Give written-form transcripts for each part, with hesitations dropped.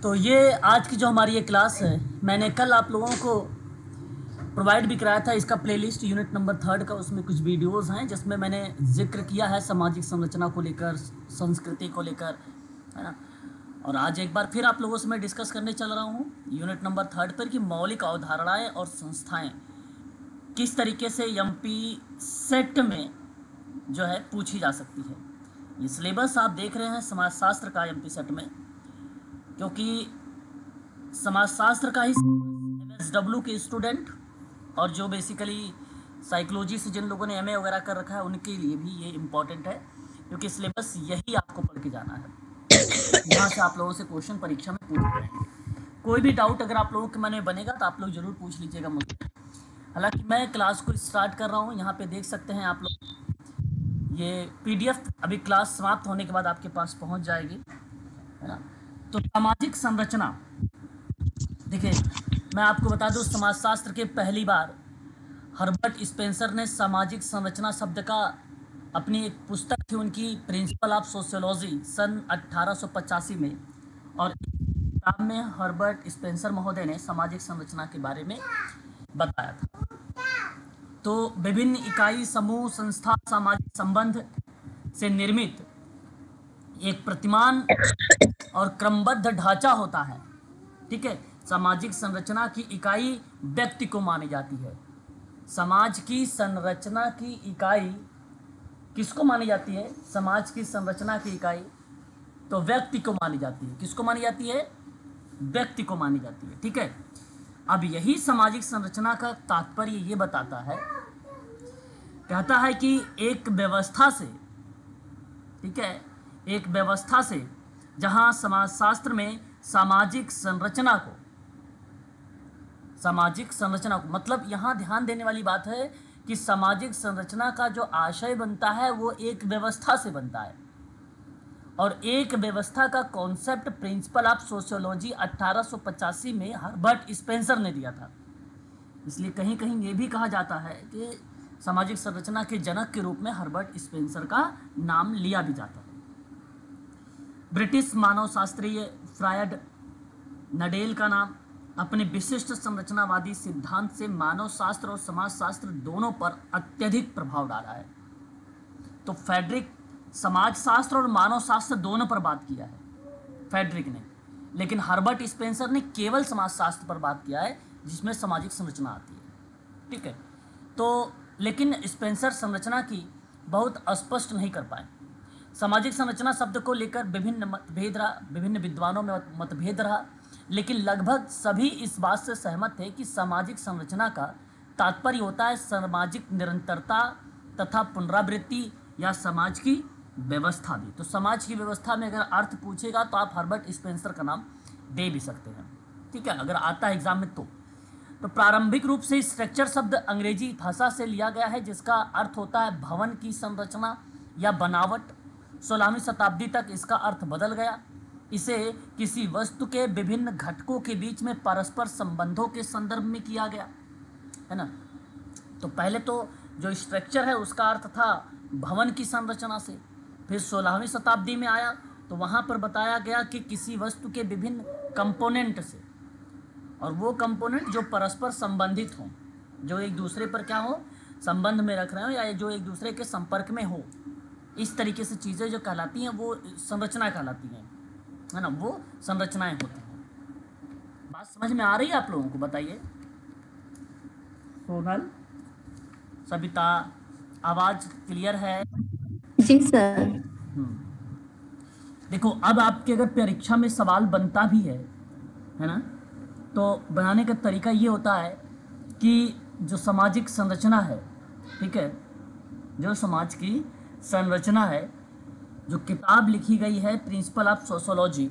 तो ये आज की जो हमारी ये क्लास है, मैंने कल आप लोगों को प्रोवाइड भी कराया था इसका प्लेलिस्ट यूनिट नंबर 3 का। उसमें कुछ वीडियोस हैं जिसमें मैंने जिक्र किया है सामाजिक संरचना को लेकर, संस्कृति को लेकर, है ना। और आज एक बार फिर आप लोगों से मैं डिस्कस करने चल रहा हूँ यूनिट नंबर 3 पर कि मौलिक अवधारणाएं और संस्थाएं किस तरीके से एमपी सेट में जो है पूछी जा सकती है। ये सिलेबस आप देख रहे हैं समाजशास्त्र का एमपी सेट में, क्योंकि समाजशास्त्र का ही एमएसडब्ल्यू के स्टूडेंट और जो बेसिकली साइकोलॉजी से जिन लोगों ने एमए वगैरह कर रखा है उनके लिए भी ये इम्पॉर्टेंट है, क्योंकि सिलेबस यही आपको पढ़ के जाना है। यहाँ से आप लोगों से क्वेश्चन परीक्षा में पूछ रहे हैं। कोई भी डाउट अगर आप लोगों के मन में बनेगा तो आप लोग ज़रूर पूछ लीजिएगा मुझसे। हालांकि मैं क्लास को स्टार्ट कर रहा हूँ, यहाँ पे देख सकते हैं आप लोग ये पीडीएफ अभी क्लास समाप्त होने के बाद आपके पास पहुँच जाएगी, है ना। तो सामाजिक संरचना, देखिए मैं आपको बता दूं, समाजशास्त्र के पहली बार हर्बर्ट स्पेंसर ने सामाजिक संरचना शब्द का अपनी एक पुस्तक थी उनकी प्रिंसिपल ऑफ सोशियोलॉजी सन 1885 में, और इस किताब में हर्बर्ट स्पेंसर महोदय ने सामाजिक संरचना के बारे में बताया था। तो विभिन्न इकाई, समूह, संस्था, सामाजिक संबंध से निर्मित एक प्रतिमान और क्रमबद्ध ढांचा होता है, ठीक है। सामाजिक संरचना की इकाई व्यक्ति को मानी जाती है। समाज की संरचना की इकाई किसको मानी जाती है? समाज की संरचना की इकाई तो व्यक्ति को मानी जाती है। किसको मानी जाती है? व्यक्ति को मानी जाती है, ठीक है। अब यही सामाजिक संरचना का तात्पर्य ये बताता है, कहता है कि एक व्यवस्था से, ठीक है, एक व्यवस्था से जहां समाजशास्त्र में सामाजिक संरचना को मतलब यहाँ ध्यान देने वाली बात है कि सामाजिक संरचना का जो आशय बनता है वो एक व्यवस्था से बनता है, और एक व्यवस्था का कॉन्सेप्ट प्रिंसिपल ऑफ सोशियोलॉजी 1885 में हर्बर्ट स्पेंसर ने दिया था। इसलिए कहीं कहीं ये भी कहा जाता है कि सामाजिक संरचना के जनक के रूप में हर्बर्ट स्पेंसर का नाम लिया भी जाता है। ब्रिटिश मानवशास्त्रीय फ्रायड नडेल का नाम अपने विशिष्ट संरचनावादी सिद्धांत से मानव शास्त्र और समाजशास्त्र दोनों पर अत्यधिक प्रभाव डाला है। तो फेडरिक समाजशास्त्र और मानव शास्त्र दोनों पर बात किया है फेडरिक ने, लेकिन हर्बर्ट स्पेंसर ने केवल समाजशास्त्र पर बात किया है जिसमें सामाजिक संरचना आती है, ठीक है। तो लेकिन स्पेंसर संरचना की बहुत स्पष्ट नहीं कर पाए। सामाजिक संरचना शब्द को लेकर विभिन्न मतभेद रहा, विभिन्न विद्वानों में मतभेद रहा, लेकिन लगभग सभी इस बात से सहमत थे कि सामाजिक संरचना का तात्पर्य होता है सामाजिक निरंतरता तथा पुनरावृत्ति या समाज की व्यवस्था भी। तो समाज की व्यवस्था में अगर अर्थ पूछेगा तो आप हर्बर्ट स्पेंसर का नाम दे भी सकते हैं, ठीक है, अगर आता है एग्जाम में तो प्रारंभिक रूप से स्ट्रक्चर शब्द अंग्रेजी भाषा से लिया गया है, जिसका अर्थ होता है भवन की संरचना या बनावट। 16वीं शताब्दी तक इसका अर्थ बदल गया। इसे किसी वस्तु के विभिन्न घटकों के बीच में परस्पर संबंधों के संदर्भ में किया गया, है ना। तो पहले तो जो स्ट्रक्चर है उसका अर्थ था भवन की संरचना से, फिर 16वीं शताब्दी में आया तो वहाँ पर बताया गया कि किसी वस्तु के विभिन्न कंपोनेंट से, और वो कंपोनेंट जो परस्पर संबंधित हों, जो एक दूसरे पर क्या हो, संबंध में रख रहे हो, या जो एक दूसरे के संपर्क में हो, इस तरीके से चीज़ें जो कहलाती हैं वो संरचना कहलाती हैं, है ना, वो संरचनाएं होती हैं। बात समझ में आ रही है आप लोगों को? बताइए। सोनल, सविता, आवाज क्लियर है? जी सर। देखो, अब आपके अगर परीक्षा में सवाल बनता भी है ना, तो बनाने का तरीका ये होता है कि जो सामाजिक संरचना है, ठीक है, जो समाज की संरचना है, जो किताब लिखी गई है principle of sociology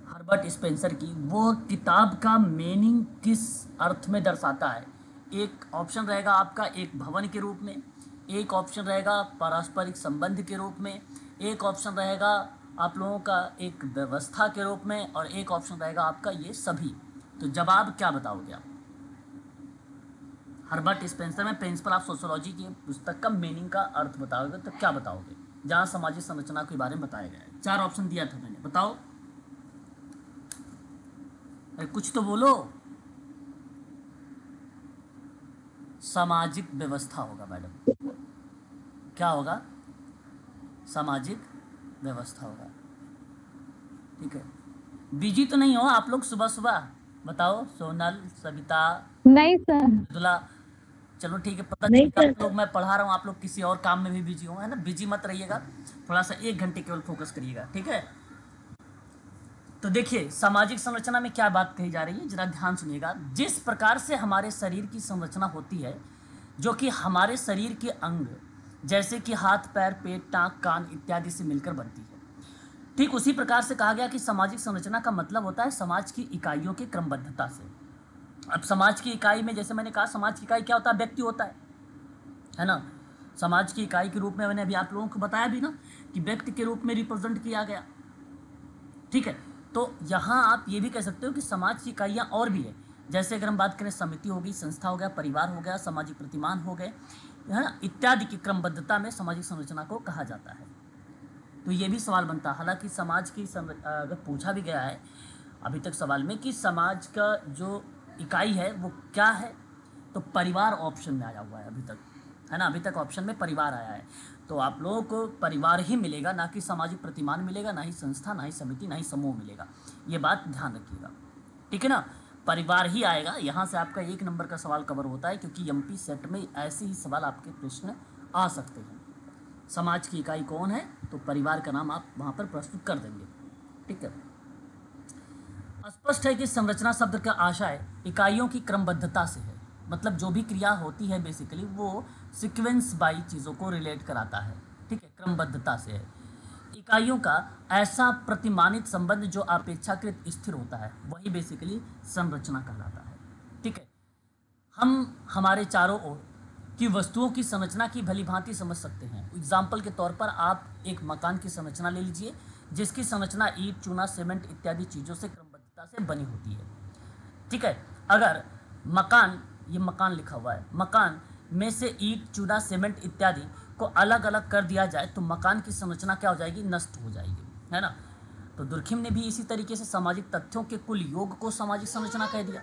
Herbert Spencer की, वो किताब का मीनिंग किस अर्थ में दर्शाता है। एक ऑप्शन रहेगा आपका एक भवन के रूप में, एक ऑप्शन रहेगा पारस्परिक संबंध के रूप में, एक ऑप्शन रहेगा आप लोगों का एक व्यवस्था के रूप में, और एक ऑप्शन रहेगा आपका ये सभी। तो जवाब क्या बताओगे आप? हर्बर्ट स्पेंसर में प्रिंसिपल ऑफ सोशियोलॉजी की पुस्तक का मीनिंग का अर्थ बताओगे तो क्या बताओगे, जहाँ सामाजिक संरचना के बारे में बताया गया है। 4 ऑप्शन दिया था मैंने, बताओ। अरे कुछ तो बोलो। सामाजिक व्यवस्था होगा मैडम। क्या होगा? सामाजिक व्यवस्था होगा। ठीक है। बिजी तो नहीं हो आप लोग सुबह सुबह? बताओ सोनल, सविता, नहीं सर। मृदुला। चलो ठीक है, पता चल नहीं गया सर। आप लोग, मैं पढ़ा रहा हूँ, आप लोग किसी और काम में भी बिजी हो, है ना? बिजी मत रहिएगा, थोड़ा सा 1 घंटे केवल फोकस करिएगा, ठीक है? तो देखिए सामाजिक संरचना में क्या बात कही जा रही है, जरा ध्यान सुनिएगा। जिस प्रकार से हमारे शरीर की संरचना होती है, जो कि हमारे शरीर के अंग जैसे कि हाथ, पैर, पेट, टांग, कान इत्यादि से मिलकर बनती है, ठीक उसी प्रकार से कहा गया कि सामाजिक संरचना का मतलब होता है समाज की इकाइयों की क्रमबद्धता से। अब समाज की इकाई में, जैसे मैंने कहा, समाज की इकाई क्या होता है? व्यक्ति होता है ना? समाज की इकाई के रूप में मैंने अभी आप लोगों को बताया भी ना कि व्यक्ति के रूप में रिप्रेजेंट किया गया, ठीक है? तो यहाँ आप ये भी कह सकते हो कि समाज की इकाइयाँ और भी है। जैसे अगर हम बात करें, समिति हो गई, संस्था हो गया, परिवार हो गया, सामाजिक प्रतिमान हो गए, है ना, इत्यादि की क्रमबद्धता में सामाजिक संरचना को कहा जाता है। तो ये भी सवाल बनता है, हालांकि समाज की अगर पूछा भी गया है अभी तक सवाल में कि समाज का जो इकाई है वो क्या है, तो परिवार ऑप्शन में आया हुआ है अभी तक, है ना? अभी तक ऑप्शन में परिवार आया है। तो आप लोगों को परिवार ही मिलेगा, ना कि सामाजिक प्रतिमान मिलेगा, ना ही संस्था, ना ही समिति, ना ही समूह मिलेगा। ये बात ध्यान रखिएगा, ठीक है ना? परिवार ही आएगा। यहाँ से आपका 1 नंबर का सवाल कवर होता है, क्योंकि एमपी सेट में ऐसे ही सवाल आपके प्रश्न आ सकते हैं। समाज की इकाई कौन है, तो परिवार का नाम आप वहाँ पर प्रस्तुत कर देंगे, ठीक है? स्पष्ट है कि संरचना शब्द का आशय इकाइयों की क्रमबद्धता से है। मतलब जो भी क्रिया होती है बेसिकली वो सीक्वेंस बाई चीज़ों को रिलेट कराता है, ठीक है? क्रमबद्धता से है। इकाइयों का ऐसा प्रतिमानित संबंध जो अपेक्षाकृत स्थिर होता है वही बेसिकली संरचना कहलाता है, ठीक है? हम हमारे चारों ओर की वस्तुओं की संरचना की भली भांति समझ सकते हैं। एग्जाम्पल के तौर पर आप एक मकान की संरचना ले लीजिए, जिसकी संरचना ईंट, चूना, सीमेंट इत्यादि चीज़ों से क्रमबद्धता से बनी होती है, ठीक है? अगर मकान, ये मकान लिखा हुआ है, मकान में से ईंट, चूना, सीमेंट इत्यादि को अलग अलग कर दिया जाए तो मकान की संरचना क्या हो जाएगी? नष्ट हो जाएगी, है ना? तो दुर्खिम ने भी इसी तरीके से सामाजिक तथ्यों के कुल योग को सामाजिक संरचना कह दिया,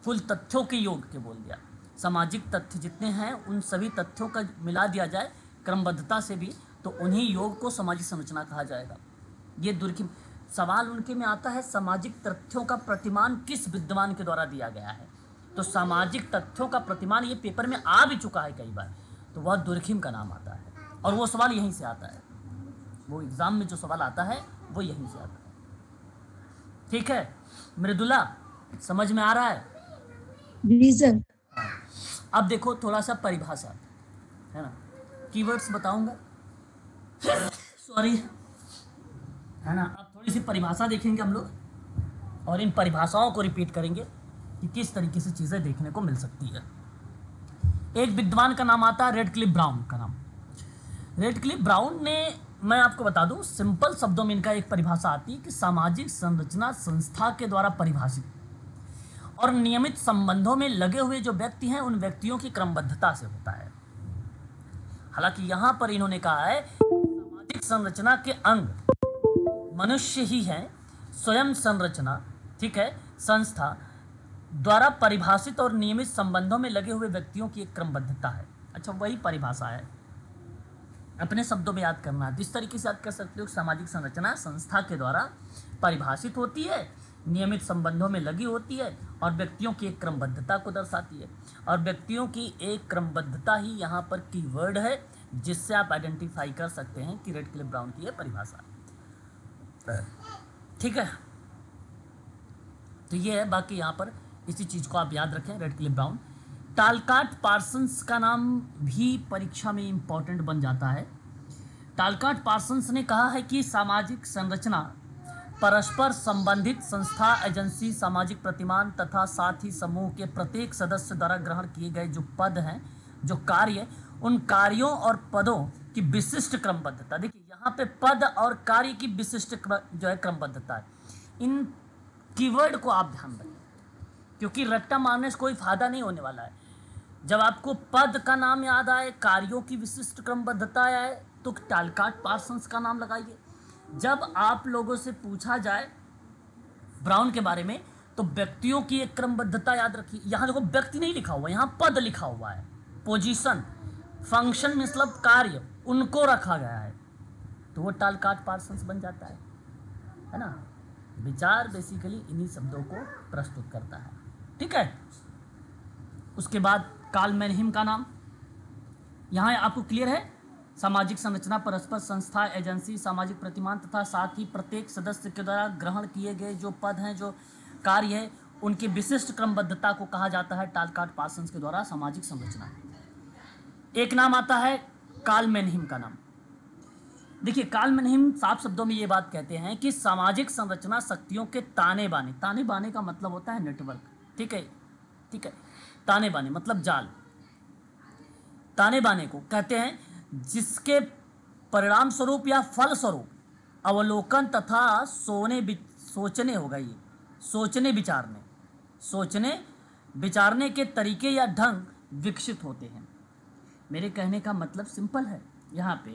कुल तथ्यों के योग के बोल दिया। सामाजिक तथ्य जितने हैं उन सभी तथ्यों का मिला दिया जाए क्रमबद्धता से भी, तो उन्हीं योग को सामाजिक संरचना कहा जाएगा। ये दुर्खिम सवाल उनके में आता है, सामाजिक तथ्यों का प्रतिमान किस विद्वान के द्वारा दिया गया है? तो सामाजिक तथ्यों का प्रतिमान ये पेपर में आ भी चुका है कई बार, तो वह दुर्खिम का नाम आता है, और वो सवाल यहीं से आता है, वो एग्जाम में जो सवाल आता है वो यहीं से आता है, ठीक है? मृदुला, समझ में आ रहा है? जी सर। अब देखो थोड़ा सा परिभाषा, है ना, कीवर्ड्स बताऊंगा, सॉरी, है ना? अब थोड़ी सी परिभाषा देखेंगे हम लोग, और इन परिभाषाओं को रिपीट करेंगे कि किस तरीके से चीज़ें देखने को मिल सकती है। एक विद्वान का नाम आता है रेडक्लिफ ब्राउन का नाम। रेडक्लिफ ब्राउन ने, मैं आपको बता दूं सिंपल शब्दों में इनका एक परिभाषा आती है कि सामाजिक संरचना संस्था के द्वारा परिभाषित और नियमित संबंधों में लगे हुए जो व्यक्ति हैं उन व्यक्तियों की क्रमबद्धता से होता है। हालांकि यहां पर इन्होंने कहा है सामाजिक संरचना के अंग मनुष्य ही है, स्वयं संरचना, ठीक है, संस्था द्वारा परिभाषित और नियमित संबंधों में लगे हुए व्यक्तियों की एक क्रमबद्धता है। अच्छा, वही परिभाषा है, अपने शब्दों में याद करना। जिस तरीके से याद कर सकते हो, सामाजिक संरचना संस्था के द्वारा परिभाषित होती है, नियमित संबंधों में लगी होती है और व्यक्तियों की एक क्रमबद्धता को दर्शाती है। और व्यक्तियों की एक क्रमबद्धता ही यहाँ पर कीवर्ड है जिससे आप आइडेंटिफाई कर सकते हैं कि रेडक्लिफ ब्राउन की यह परिभाषा, ठीक है? तो ये है, बाकी यहाँ पर इसी चीज़ को आप याद रखें, रेडक्लिफ ब्राउन। टालकाट पार्सन्स का नाम भी परीक्षा में इंपॉर्टेंट बन जाता है। टालकाट पार्सन्स ने कहा है कि सामाजिक संरचना परस्पर संबंधित संस्था, एजेंसी, सामाजिक प्रतिमान तथा साथ ही समूह के प्रत्येक सदस्य द्वारा ग्रहण किए गए जो पद हैं, जो कार्य, उन कार्यों और पदों की विशिष्ट क्रमबद्धता। देखिए यहाँ पे पद और कार्य की विशिष्ट जो है क्रमबद्धता है। इन कीवर्ड को आप ध्यान रखें, क्योंकि रट्टा मारने से कोई फायदा नहीं होने वाला है। जब आपको पद का नाम याद आए, कार्यों की विशिष्ट क्रमबद्धता आए, तो टालकाट पार्सन्स का नाम लगाइए। जब आप लोगों से पूछा जाए ब्राउन के बारे में, तो व्यक्तियों की एक क्रमबद्धता याद रखिए। यहाँ देखो व्यक्ति नहीं लिखा हुआ, यहाँ पद लिखा हुआ है, पोजीशन, फंक्शन मतलब कार्य, उनको रखा गया है, तो वो टालकाट पार्सन्स बन जाता है ना। विचार बेसिकली इन्हीं शब्दों को प्रस्तुत करता है, ठीक है। उसके बाद कार्ल मैनहीम का नाम यहाँ आपको क्लियर है। सामाजिक संरचना, परस्पर संस्था, एजेंसी, सामाजिक प्रतिमान तथा साथ ही प्रत्येक सदस्य के द्वारा ग्रहण किए गए जो पद हैं, जो कार्य है, उनकी विशिष्ट क्रमबद्धता को कहा जाता है टालकाट पार्सन्स के द्वारा सामाजिक संरचना। एक नाम आता है कार्ल मैनहीम का नाम। देखिए कार्ल मैनहीम साफ शब्दों में ये बात कहते हैं कि सामाजिक संरचना शक्तियों के ताने बाने, ताने बाने का मतलब होता है नेटवर्क, ठीक है, ठीक है। ताने बाने मतलब जाल, ताने बाने को कहते हैं जिसके परिणाम स्वरूप या फल स्वरूप अवलोकन तथा सोचने होगा, ये सोचने विचारने के तरीके या ढंग विकसित होते हैं। मेरे कहने का मतलब सिंपल है यहाँ पे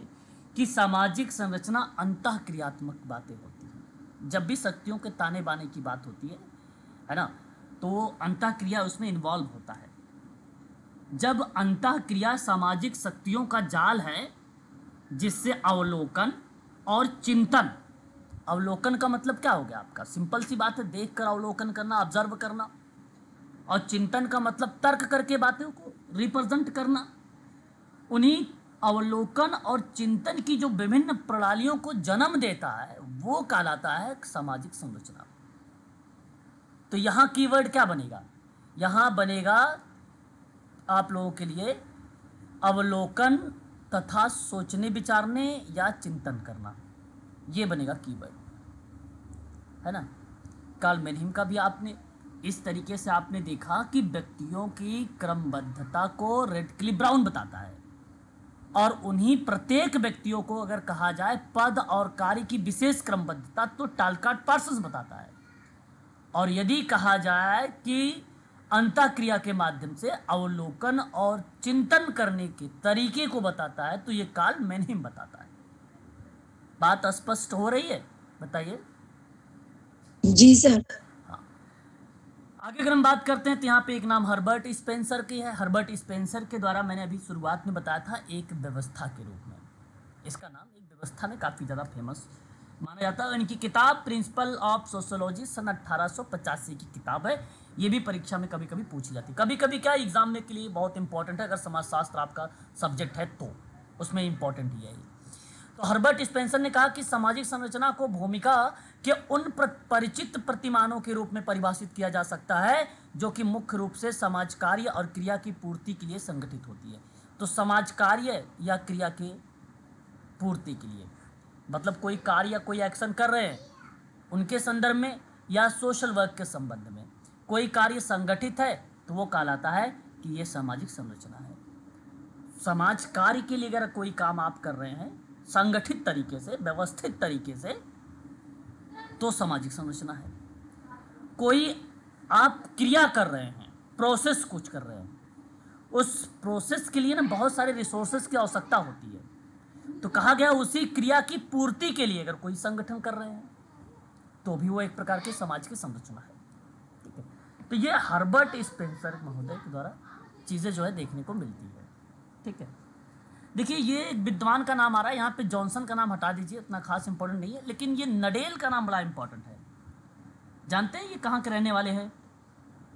कि सामाजिक संरचना अंतःक्रियात्मक बातें होती हैं। जब भी शक्तियों के ताने बाने की बात होती है ना, तो अंतःक्रिया उसमें इन्वॉल्व होता है। जब अंतःक्रिया सामाजिक शक्तियों का जाल है जिससे अवलोकन और चिंतन, अवलोकन का मतलब क्या हो गया आपका, सिंपल सी बात है, देखकर अवलोकन करना, ऑब्जर्व करना, और चिंतन का मतलब तर्क करके बातों को रिप्रेजेंट करना। उन्हीं अवलोकन और चिंतन की जो विभिन्न प्रणालियों को जन्म देता है वो कहलाता है सामाजिक संरचना। तो यहाँ कीवर्ड क्या बनेगा, यहाँ बनेगा आप लोगों के लिए अवलोकन तथा सोचने विचारने या चिंतन करना, ये बनेगा कीवर्ड, है ना। कार्ल मैनहीम का भी आपने इस तरीके से आपने देखा कि व्यक्तियों की क्रमबद्धता को रेडक्लिफ ब्राउन बताता है, और उन्हीं प्रत्येक व्यक्तियों को अगर कहा जाए पद और कार्य की विशेष क्रमबद्धता तो टालकाट पार्सन्स बताता है, और यदि कहा जाए कि अंतःक्रिया के माध्यम से अवलोकन और चिंतन करने के तरीके को बताता है तो ये कार्ल मैनहीम बताता है। बात स्पष्ट हो रही है, बताइए। जी सर। हाँ, आगे अगर हम बात करते हैं तो यहाँ पे एक नाम हर्बर्ट स्पेंसर की है। हर्बर्ट स्पेंसर के द्वारा मैंने अभी शुरुआत में बताया था एक व्यवस्था के रूप में, इसका नाम एक व्यवस्था में काफ़ी ज़्यादा फेमस माना जाता है। इनकी किताब प्रिंसिपल ऑफ सोशियोलॉजी सन 1885 की किताब है। ये भी परीक्षा में कभी कभी पूछी जाती है, कभी कभी क्या एग्जाम में के लिए बहुत इंपॉर्टेंट है, अगर समाजशास्त्र आपका सब्जेक्ट है तो उसमें इंपॉर्टेंट ही है ये। तो हर्बर्ट स्पेंसर ने कहा कि सामाजिक संरचना को भूमिका के उन परिचित प्रतिमानों के रूप में परिभाषित किया जा सकता है जो कि मुख्य रूप से समाज कार्य और क्रिया की पूर्ति के लिए संगठित होती है। तो समाज कार्य या क्रिया के पूर्ति के लिए मतलब कोई कार्य या कोई एक्शन कर रहे हैं उनके संदर्भ में, या सोशल वर्क के संबंध में कोई कार्य संगठित है तो वो कहलाता है कि ये सामाजिक संरचना है। समाज कार्य के लिए अगर कोई काम आप कर रहे हैं संगठित तरीके से, व्यवस्थित तरीके से, तो सामाजिक संरचना है। कोई आप क्रिया कर रहे हैं, प्रोसेस कुछ कर रहे हैं, उस प्रोसेस के लिए ना बहुत सारे रिसोर्सेज की आवश्यकता होती है, तो कहा गया उसी क्रिया की पूर्ति के लिए अगर कोई संगठन कर रहे हैं तो भी वो एक प्रकार की समाज की संरचना है, ठीक है। तो ये हर्बर्ट स्पेंसर महोदय के द्वारा चीज़ें जो है देखने को मिलती है, ठीक है। देखिए ये एक विद्वान का नाम आ रहा है यहाँ पे, जॉनसन का नाम हटा दीजिए, इतना खास इंपॉर्टेंट नहीं है, लेकिन ये नडेल का नाम बड़ा इंपॉर्टेंट है। जानते हैं ये कहाँ के रहने वाले हैं?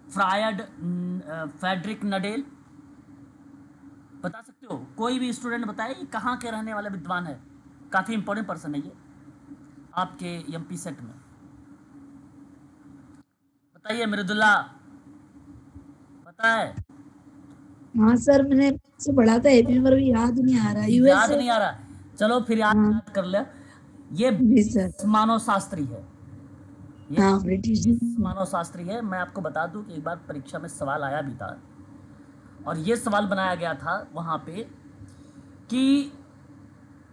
फ्रेडरिक नडेल, बता सकते हो? कोई भी स्टूडेंट बताए ये कहाँ के रहने वाला विद्वान है? काफ़ी इंपॉर्टेंट पर्सन है ये आपके एमपी सेट में, बताइए। मृदुला पता है? हाँ सर, मैंने से पढ़ा था एपी में, भी याद नहीं आ रहा। यूएस याद नहीं आ रहा, चलो फिर याद कर ले। ये जी सर। मानव शास्त्री है, ये हाँ ब्रिटिश मानव शास्त्री है। मैं आपको बता दूं कि एक बार परीक्षा में सवाल आया भी था, और ये सवाल बनाया गया था वहाँ पे कि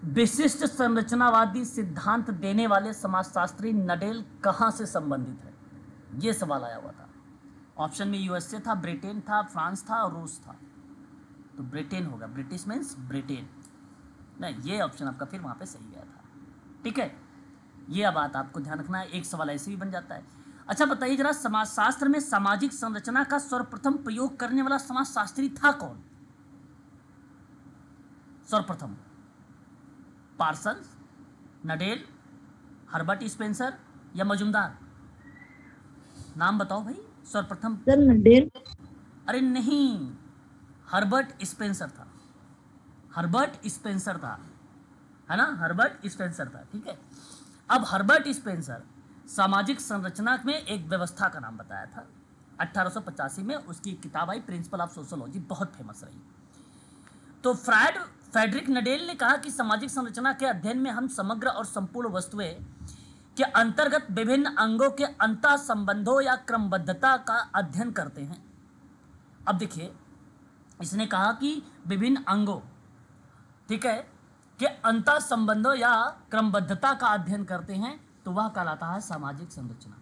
विशिष्ट संरचनावादी सिद्धांत देने वाले समाजशास्त्री नडेल कहाँ से संबंधित है, ये सवाल आया हुआ था। ऑप्शन में यूएसए था, ब्रिटेन था, फ्रांस था और रूस था। तो ब्रिटेन होगा, ब्रिटिश मीन्स ब्रिटेन, नहीं ये ऑप्शन आपका फिर वहाँ पे सही गया था, ठीक है। ये बात आपको ध्यान रखना है, एक सवाल ऐसे भी बन जाता है। अच्छा बताइए जरा, समाजशास्त्र में सामाजिक संरचना का सर्वप्रथम प्रयोग करने वाला समाजशास्त्री था कौन? सर्वप्रथम पार्सन्स, नडेल, हर्बर्ट स्पेंसर या मजुमदार? नाम बताओ भाई सर्वप्रथम। Sir Nadal. अरे नहीं, हर्बर्ट स्पेंसर था, हर्बर्ट स्पेंसर था, है ना, हर्बर्ट स्पेंसर था। ठीक है, अब हर्बर्ट स्पेंसर सामाजिक संरचना में एक व्यवस्था का नाम बताया था। 1885 में उसकी किताब आई प्रिंसिपल ऑफ सोशियोलॉजी, बहुत फेमस रही। तो फ्रेडरिक नडेल ने कहा कि सामाजिक संरचना के अध्ययन में हम समग्र और संपूर्ण वस्तुएं के अंतर्गत विभिन्न अंगों के अंतः संबंधों या क्रमबद्धता का अध्ययन करते हैं। अब देखिए, इसने कहा कि विभिन्न अंगों, ठीक है, के अंतः संबंधों या क्रमबद्धता का अध्ययन करते हैं, तो वह कहलाता है सामाजिक संरचना,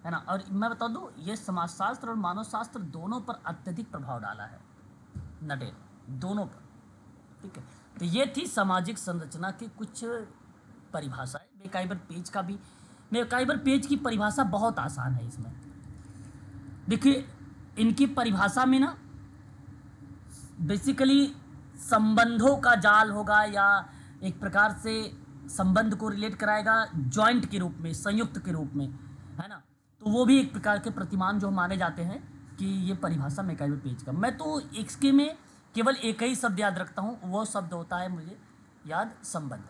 है ना। और मैं बता दूं, ये समाजशास्त्र और मानव शास्त्र दोनों पर अत्यधिक प्रभाव डाला है नडेल, दोनों पर। ठीक है, तो ये थी सामाजिक संरचना की कुछ परिभाषाएं। मेकाइबर पेज की परिभाषा बहुत आसान है। इसमें देखिए, इनकी परिभाषा में ना बेसिकली संबंधों का जाल होगा, या एक प्रकार से संबंध को रिलेट कराएगा जॉइंट के रूप में, संयुक्त के रूप में, है ना। तो वो भी एक प्रकार के प्रतिमान जो माने जाते हैं कि ये परिभाषा मेकाइबर पेज का। मैं तो इसके में केवल एक ही शब्द याद रखता हूँ, वो शब्द होता है मुझे याद, संबंध।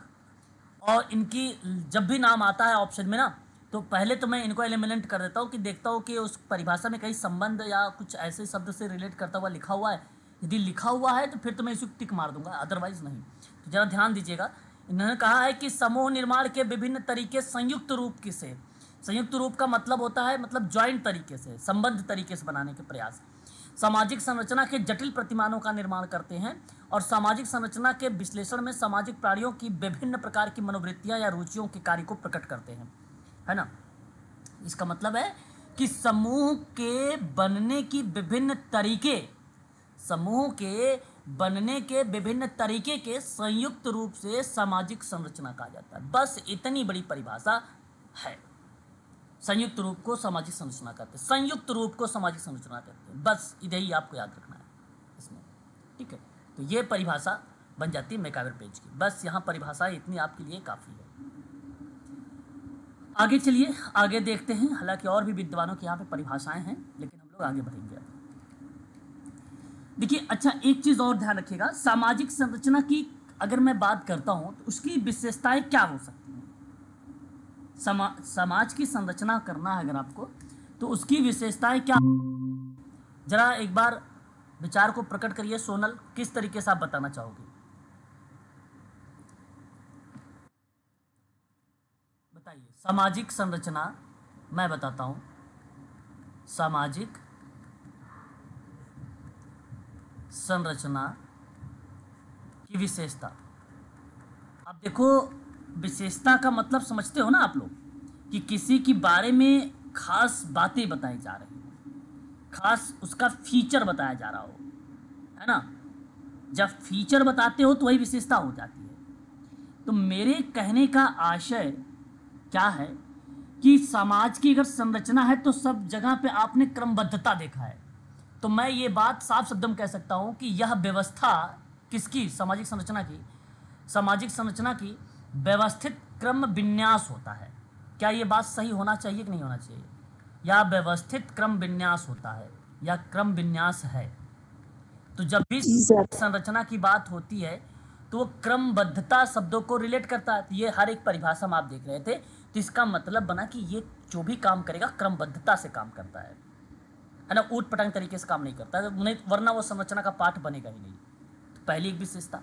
और इनकी जब भी नाम आता है ऑप्शन में ना, तो पहले तो मैं इनको एलिमिनेट कर देता हूँ कि देखता हूँ कि उस परिभाषा में कहीं संबंध या कुछ ऐसे शब्द से रिलेट करता हुआ लिखा हुआ है। यदि लिखा हुआ है तो फिर तो मैं इसे टिक मार दूंगा, अदरवाइज नहीं। तो जरा ध्यान दीजिएगा, इन्होंने कहा है कि समूह निर्माण के विभिन्न तरीके संयुक्त रूप से, संयुक्त रूप का मतलब होता है मतलब जॉइंट तरीके से, संबंध तरीके से बनाने के प्रयास, सामाजिक संरचना के जटिल प्रतिमानों का निर्माण करते हैं, और सामाजिक संरचना के विश्लेषण में सामाजिक प्राणियों की विभिन्न प्रकार की मनोवृत्तियां या रुचियों के कार्य को प्रकट करते हैं, है ना। इसका मतलब है कि समूह के बनने की विभिन्न तरीके, समूह के बनने के विभिन्न तरीके के संयुक्त रूप से सामाजिक संरचना कहा जाता है। बस इतनी बड़ी परिभाषा है। संयुक्त रूप को सामाजिक संरचना कहते हैं, संयुक्त रूप को सामाजिक संरचना कहते हैं, बस इधर ही आपको याद रखना है इसमें। ठीक है, तो ये परिभाषा बन जाती है मेकाइबर पेज की। बस यहाँ परिभाषा इतनी आपके लिए काफ़ी है। आगे चलिए, आगे देखते हैं। हालांकि और भी विद्वानों की यहाँ पे परिभाषाएं हैं, लेकिन हम लोग आगे बढ़ेंगे। देखिए, अच्छा एक चीज़ और ध्यान रखिएगा, सामाजिक संरचना की अगर मैं बात करता हूँ तो उसकी विशेषताएं क्या हो सकती हैं। समाज की संरचना करना है अगर आपको, तो उसकी विशेषताएं क्या, जरा एक बार विचार को प्रकट करिए। सोनल, किस तरीके से आप बताना चाहोगे? बताइए। सामाजिक संरचना, मैं बताता हूं, सामाजिक संरचना की विशेषता। अब देखो, विशेषता का मतलब समझते हो ना आप लोग, कि किसी के बारे में खास बातें बताई जा रही हैं, खास उसका फीचर बताया जा रहा हो, है ना। जब फीचर बताते हो तो वही विशेषता हो जाती है। तो मेरे कहने का आशय क्या है कि समाज की अगर संरचना है तो सब जगह पे आपने क्रमबद्धता देखा है। तो मैं ये बात साफ शब्दों में कह सकता हूँ कि यह व्यवस्था किसकी, सामाजिक संरचना की, सामाजिक संरचना की व्यवस्थित क्रम विन्यास होता है। क्या ये बात सही होना चाहिए कि नहीं होना चाहिए? या व्यवस्थित क्रम विन्यास होता है या क्रम विन्यास है। तो जब भी संरचना की बात होती है तो वो क्रमबद्धता शब्दों को रिलेट करता है। ये हर एक परिभाषा में आप देख रहे थे, तो इसका मतलब बना कि ये जो भी काम करेगा क्रमबद्धता से काम करता है ना, ऊट पटांग तरीके से काम नहीं करता है, वरना वो संरचना का पार्ट बनेगा ही नहीं। तो पहली एक विशेषता।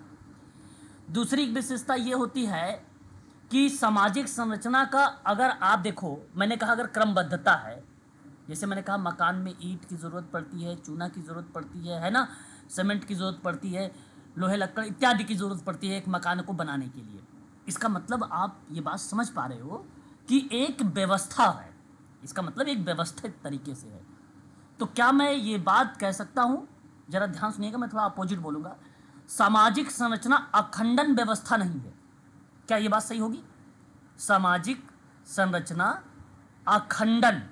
दूसरी एक विशेषता ये होती है कि सामाजिक संरचना का अगर आप देखो, मैंने कहा अगर क्रमबद्धता है, जैसे मैंने कहा मकान में ईंट की ज़रूरत पड़ती है, चूना की ज़रूरत पड़ती है ना, सीमेंट की ज़रूरत पड़ती है, लोहे लक्कड़ इत्यादि की ज़रूरत पड़ती है एक मकान को बनाने के लिए। इसका मतलब आप ये बात समझ पा रहे हो कि एक व्यवस्था है, इसका मतलब एक व्यवस्थित तरीके से है। तो क्या मैं ये बात कह सकता हूँ, जरा ध्यान सुनिएगा, मैं थोड़ा अपोजिट बोलूँगा, सामाजिक संरचना अखंडन व्यवस्था नहीं है। क्या ये बात सही होगी? सामाजिक संरचना अखंडन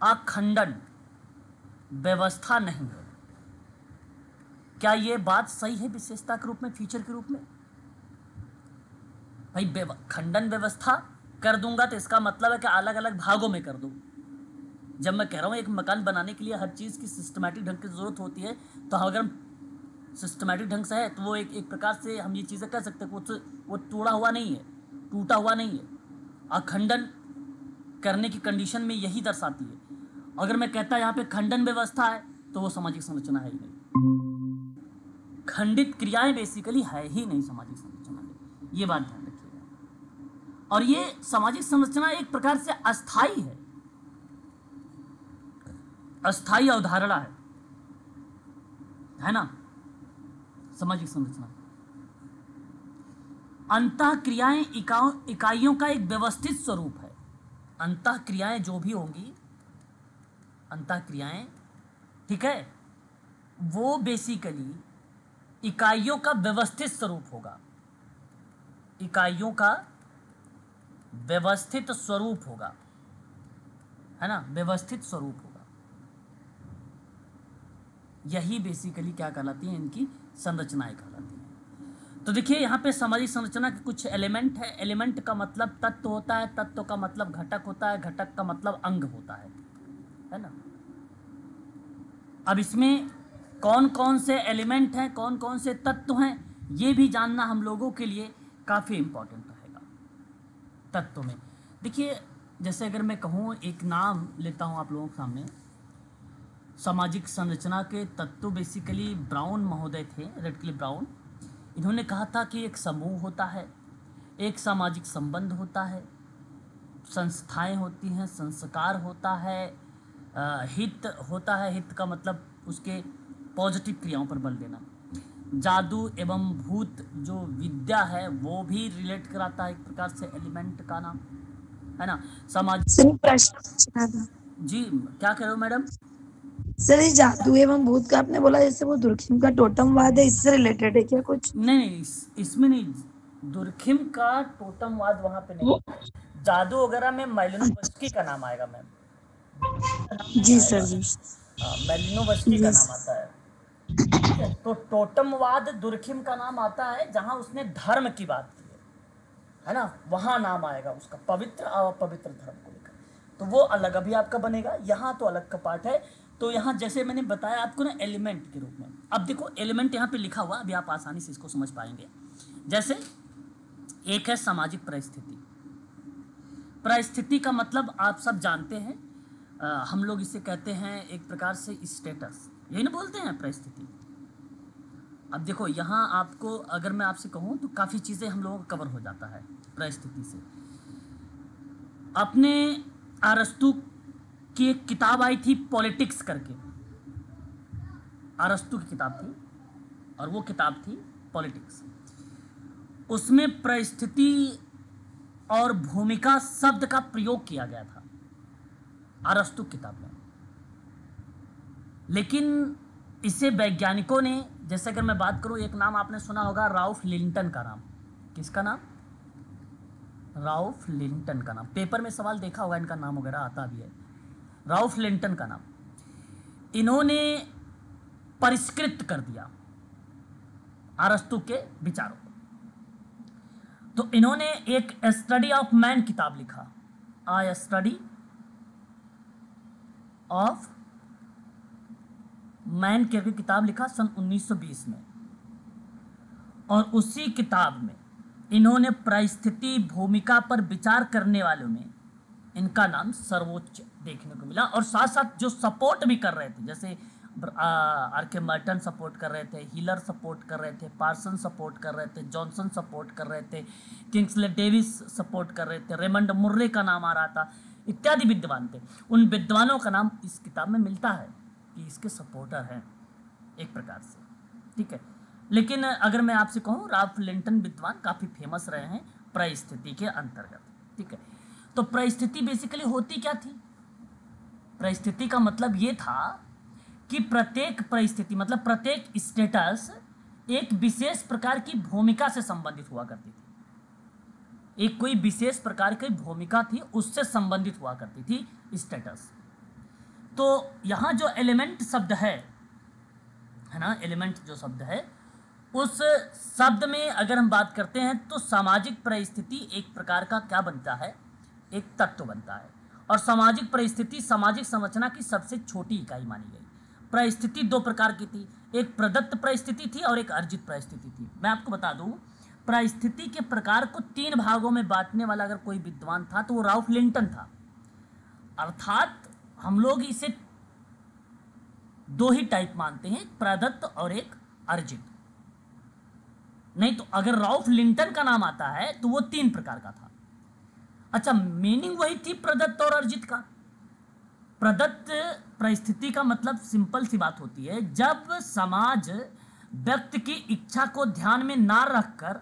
अखंडन व्यवस्था नहीं है। क्या ये बात सही है विशेषता के रूप में, फीचर के रूप में? भाई खंडन व्यवस्था कर दूंगा तो इसका मतलब है कि अलग अलग भागों में कर दूं। जब मैं कह रहा हूं एक मकान बनाने के लिए हर चीज की सिस्टमैटिक ढंग की जरूरत होती है, तो अगर सिस्टमैटिक ढंग से है तो वो एक प्रकार से हम ये चीजें कह सकते हैं वो तोड़ा हुआ नहीं है, टूटा हुआ नहीं है। अखंडन करने की कंडीशन में यही दर्शाती है। अगर मैं कहता यहाँ पे खंडन व्यवस्था है तो वो सामाजिक संरचना है ही नहीं। खंडित क्रियाएं बेसिकली है ही नहीं सामाजिक संरचना में, ये बात ध्यान रखिएगा। और ये सामाजिक संरचना एक प्रकार से अस्थाई है, अस्थाई अवधारणा है ना सामाजिक संरचना। अंतः क्रियाएं इकाइयों का एक व्यवस्थित स्वरूप है। अंतः क्रियाएं जो भी होंगी, अंतः क्रियाएं, ठीक है, वो बेसिकली इकाइयों का व्यवस्थित स्वरूप होगा, इकाइयों का व्यवस्थित स्वरूप होगा, है ना, व्यवस्थित स्वरूप होगा। यही बेसिकली क्या कहलाती है, इनकी संरचनाएं कहलाती हैं। तो देखिए यहाँ पे सामाजिक संरचना के कुछ एलिमेंट है। एलिमेंट का मतलब तत्व होता है, तत्व का मतलब घटक होता है, घटक का मतलब अंग होता है ना। अब इसमें कौन कौन से एलिमेंट हैं, कौन कौन से तत्व हैं, ये भी जानना हम लोगों के लिए काफ़ी इम्पोर्टेंट रहेगा। तत्व में देखिए, जैसे अगर मैं कहूँ, एक नाम लेता हूँ आप लोगों के सामने, सामाजिक संरचना के तत्व बेसिकली ब्राउन महोदय थे, रेडक्लिफ ब्राउन। इन्होंने कहा था कि एक समूह होता है, एक सामाजिक संबंध होता है, संस्थाएं होती हैं, संस्कार होता है, हित होता है। हित का मतलब उसके पॉजिटिव क्रियाओं पर बल देना। जादू एवं भूत जो विद्या है वो भी रिलेट कराता है एक प्रकार से एलिमेंट का नाम, है ना। समाज सर प्रश्न पूछना था। जी क्या कह रहे हो मैडम? सर ये जादू एवं भूत का आपने बोला, जैसे वो दुर्खिम का टोटमवाद है, इससे रिलेटेड है क्या कुछ? नहीं, इसमें नहीं, दुर्खिम का टोटमवाद वहां पे नहीं। जादू वगैरह में मैलिनोवस्की का नाम आएगा मैम, जी सर जी। मैलिनोवस्की का जी नाम आता है, ठीक है। तो टोटमवाद दुर्खिम का नाम आता है जहां उसने धर्म की बात की है ना, वहां नाम आएगा उसका, पवित्र और अपवित्र धर्म को लेकर। तो वो अलग अभी आपका बनेगा, यहाँ तो अलग का पार्ट है। तो यहाँ जैसे मैंने बताया आपको ना एलिमेंट के रूप में, अब देखो एलिमेंट यहाँ पे लिखा हुआ, अभी आप आसानी से इसको समझ पाएंगे। जैसे एक है सामाजिक परिस्थिति। परिस्थिति का मतलब आप सब जानते हैं, हम लोग इसे कहते हैं एक प्रकार से स्टेटस, यही ना बोलते हैं परिस्थिति। अब देखो यहाँ आपको अगर मैं आपसे कहूँ तो काफ़ी चीज़ें हम लोगों का कवर हो जाता है परिस्थिति से। अपने अरस्तु की एक किताब आई थी पॉलिटिक्स करके, अरस्तु की किताब थी और वो किताब थी पॉलिटिक्स। उसमें परिस्थिति और भूमिका शब्द का प्रयोग किया गया था अरस्तु किताब में। लेकिन इसे वैज्ञानिकों ने, जैसे अगर मैं बात करूं, एक नाम आपने सुना होगा राल्फ लिंटन का नाम। किसका नाम? राल्फ लिंटन का नाम। पेपर में सवाल देखा होगा, इनका नाम वगैरह आता भी है, राल्फ लिंटन का नाम। इन्होंने परिष्कृत कर दिया अरस्तु के विचारों को। तो इन्होंने एक स्टडी ऑफ मैन किताब लिखा, आ स्टडी ऑफ मैन करके किताब लिखा सन 1920 में। और उसी किताब में इन्होंने परिस्थिति भूमिका पर विचार करने वालों में इनका नाम सर्वोच्च देखने को मिला। और साथ साथ जो सपोर्ट भी कर रहे थे, जैसे आर.के. मर्टन सपोर्ट कर रहे थे, हिलर सपोर्ट कर रहे थे, पार्सन सपोर्ट कर रहे थे, जॉनसन सपोर्ट कर रहे थे, किंग्सले डेविस सपोर्ट कर रहे थे, रेमंड मुर्रे का नाम आ रहा था, इत्यादि विद्वान थे। उन विद्वानों का नाम इस किताब में मिलता है कि इसके सपोर्टर हैं एक प्रकार से, ठीक है। लेकिन अगर मैं आपसे कहूँ, राल्फ लिंटन विद्वान काफ़ी फेमस रहे हैं परिस्थिति के अंतर्गत, ठीक है। तो परिस्थिति बेसिकली होती क्या थी? परिस्थिति का मतलब ये था कि प्रत्येक परिस्थिति मतलब प्रत्येक स्टेटस एक विशेष प्रकार की भूमिका से संबंधित हुआ करती थी। एक कोई विशेष प्रकार की भूमिका थी, उससे संबंधित हुआ करती थी स्टेटस। तो यहाँ जो एलिमेंट शब्द है ना, एलिमेंट जो शब्द है, उस शब्द में अगर हम बात करते हैं तो सामाजिक परिस्थिति एक प्रकार का क्या बनता है, एक तत्व बनता है। और सामाजिक परिस्थिति सामाजिक संरचना की सबसे छोटी इकाई मानी गई। परिस्थिति दो प्रकार की थी, एक प्रदत्त परिस्थिति थी और एक अर्जित परिस्थिति थी। मैं आपको बता दूं, परिस्थिति के प्रकार को तीन भागों में बांटने वाला अगर कोई विद्वान था तो वो राल्फ लिंटन था। अर्थात हम लोग इसे दो ही टाइप मानते हैं, एक प्रदत्त और एक अर्जित। नहीं तो अगर राल्फ लिंटन का नाम आता है तो वो तीन प्रकार का था। अच्छा, मीनिंग वही थी प्रदत्त और अर्जित का। प्रदत्त परिस्थिति का मतलब सिंपल सी बात होती है, जब समाज व्यक्ति की इच्छा को ध्यान में ना रखकर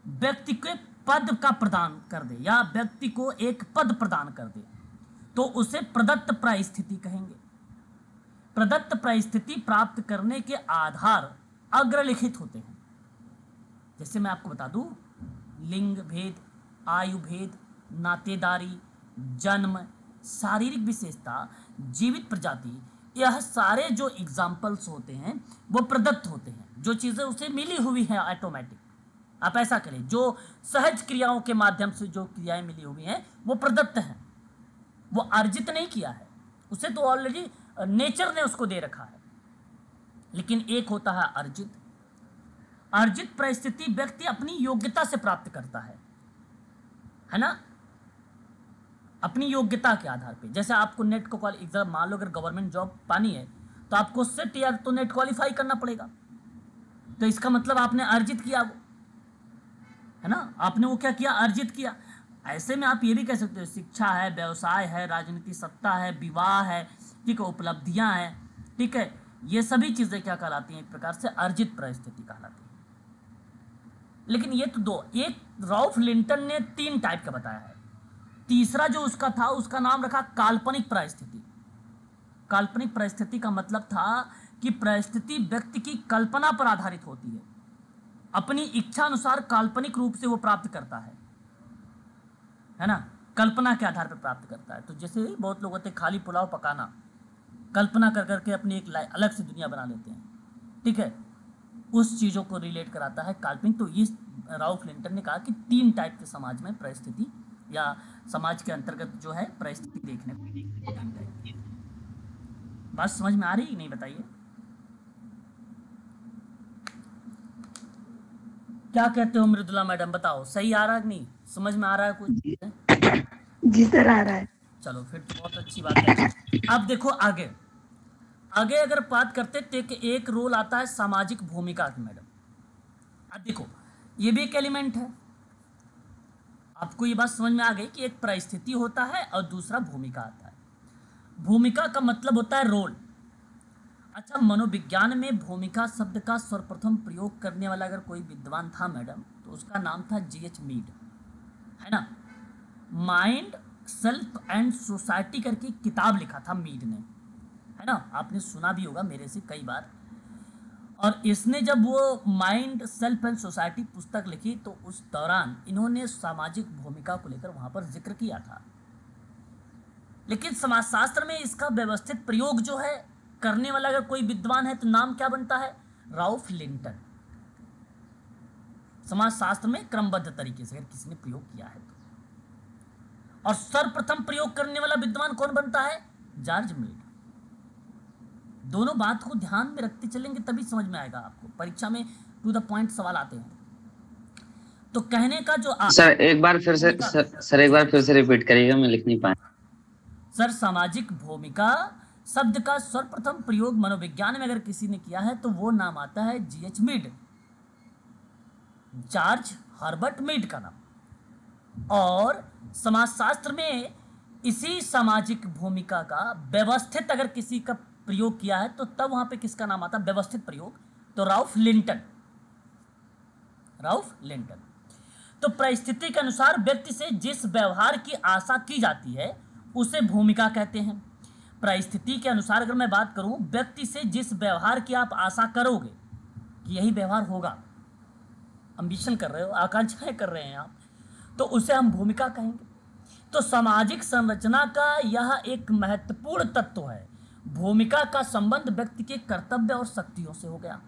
व्यक्ति के पद का प्रदान कर दे या व्यक्ति को एक पद प्रदान कर दे तो उसे प्रदत्त परिस्थिति कहेंगे। प्रदत्त परिस्थिति प्राप्त करने के आधार अग्रलिखित होते हैं। जैसे मैं आपको बता दूं, लिंग भेद, आयु भेद, नातेदारी, जन्म, शारीरिक विशेषता, जीवित प्रजाति, यह सारे जो एग्जाम्पल्स होते हैं वो प्रदत्त होते हैं। जो चीज़ें उसे मिली हुई है ऑटोमेटिक, आप ऐसा करें, जो सहज क्रियाओं के माध्यम से जो क्रियाएं मिली हुई हैं वो प्रदत्त हैं, वो अर्जित नहीं किया है, उसे तो ऑलरेडी नेचर ने उसको दे रखा है। लेकिन एक होता है अर्जित। अर्जित परिस्थिति व्यक्ति अपनी योग्यता से प्राप्त करता है ना, अपनी योग्यता के आधार पे। जैसे आपको नेट को एग्जाम, मान लो अगर गवर्नमेंट जॉब पानी है तो आपको सेट या तो नेट क्वालिफाई करना पड़ेगा, तो इसका मतलब आपने अर्जित किया वो, है ना, आपने वो क्या किया, अर्जित किया। ऐसे में आप ये भी कह सकते हो शिक्षा है, व्यवसाय है, राजनीति सत्ता है, विवाह है, ठीक है, उपलब्धियां हैं, ठीक है, ये सभी चीजें क्या कहलाती हैं, एक प्रकार से अर्जित परिस्थिति कहलाती है। लेकिन ये तो दो, एक राल्फ लिंटन ने तीन टाइप का बताया है। तीसरा जो उसका था उसका नाम रखा काल्पनिक परिस्थिति। काल्पनिक परिस्थिति का मतलब था कि परिस्थिति व्यक्ति की कल्पना पर आधारित होती है, अपनी इच्छा अनुसार काल्पनिक रूप से वो प्राप्त करता है ना, कल्पना के आधार पर प्राप्त करता है। तो जैसे बहुत लोग होते हैं खाली पुलाव पकाना, कल्पना कर करके अपनी एक अलग से दुनिया बना लेते हैं, ठीक है, उस चीज़ों को रिलेट कराता है काल्पनिक। तो इस राल्फ लिंटन ने कहा कि तीन टाइप के समाज में परिस्थिति या समाज के अंतर्गत जो है परिस्थिति देखने को। बात समझ में आ रही कि नहीं, बताइए क्या कहते हो मृदुला मैडम, बताओ सही आ रहा है कि नहीं, समझ में आ रहा है कुछ? जी सर, आ रहा है। चलो फिर तो बहुत अच्छी बात है। अब देखो आगे अगर बात करते थे कि एक रोल आता है सामाजिक भूमिका की मैडम। अब देखो ये भी एक एलिमेंट है, आपको ये बात समझ में आ गई कि एक परिस्थिति होता है और दूसरा भूमिका आता है। भूमिका का मतलब होता है रोल। अच्छा, मनोविज्ञान में भूमिका शब्द का सर्वप्रथम प्रयोग करने वाला अगर कोई विद्वान था मैडम तो उसका नाम था G.H. मीड, है ना। माइंड, सेल्फ एंड सोसाइटी करके किताब लिखा था मीड ने, है ना, आपने सुना भी होगा मेरे से कई बार। और इसने जब वो माइंड, सेल्फ एंड सोसाइटी पुस्तक लिखी तो उस दौरान इन्होंने सामाजिक भूमिका को लेकर वहां पर जिक्र किया था। लेकिन समाजशास्त्र में इसका व्यवस्थित प्रयोग जो है करने वाला अगर कोई विद्वान है तो नाम क्या बनता है, राल्फ लिंटन। समाजशास्त्र में क्रमबद्ध तरीके से अगर किसी ने प्रयोग किया है तो। और सर्वप्रथम प्रयोग करने वाला विद्वान कौन बनता है, जॉर्ज मीड। दोनों बात को ध्यान में रखते चलेंगे तभी समझ में आएगा आपको, परीक्षा में टू द पॉइंट सवाल आते हैं। तो कहने का जो सर एक बार फिर से रिपीट करिएगा, मैं लिख नहीं पाया। सर, सामाजिक भूमिका शब्द का सर्वप्रथम प्रयोग मनोविज्ञान में अगर किसी ने किया है तो वो नाम आता है G.H. Mead, George Herbert Mead का नाम। और समाजशास्त्र में इसी सामाजिक भूमिका का व्यवस्थित अगर किसी का प्रयोग किया है तो तब वहां पे किसका नाम आता है, व्यवस्थित प्रयोग, तो राल्फ लिंटन। Ralph Linton. तो परिस्थिति के अनुसार व्यक्ति से जिस व्यवहार की आशा की जाती है उसे भूमिका कहते हैं। परिस्थिति के अनुसार अगर मैं बात करूं, व्यक्ति से जिस व्यवहार की आप आशा करोगे कि यही व्यवहार होगा, एम्बिशन कर रहे हो, आकांक्षाएं कर रहे हैं आप, तो उसे हम भूमिका कहेंगे। तो सामाजिक संरचना का यह एक महत्वपूर्ण तत्व है। भूमिका का संबंध व्यक्ति के कर्तव्य और शक्तियों से हो गया।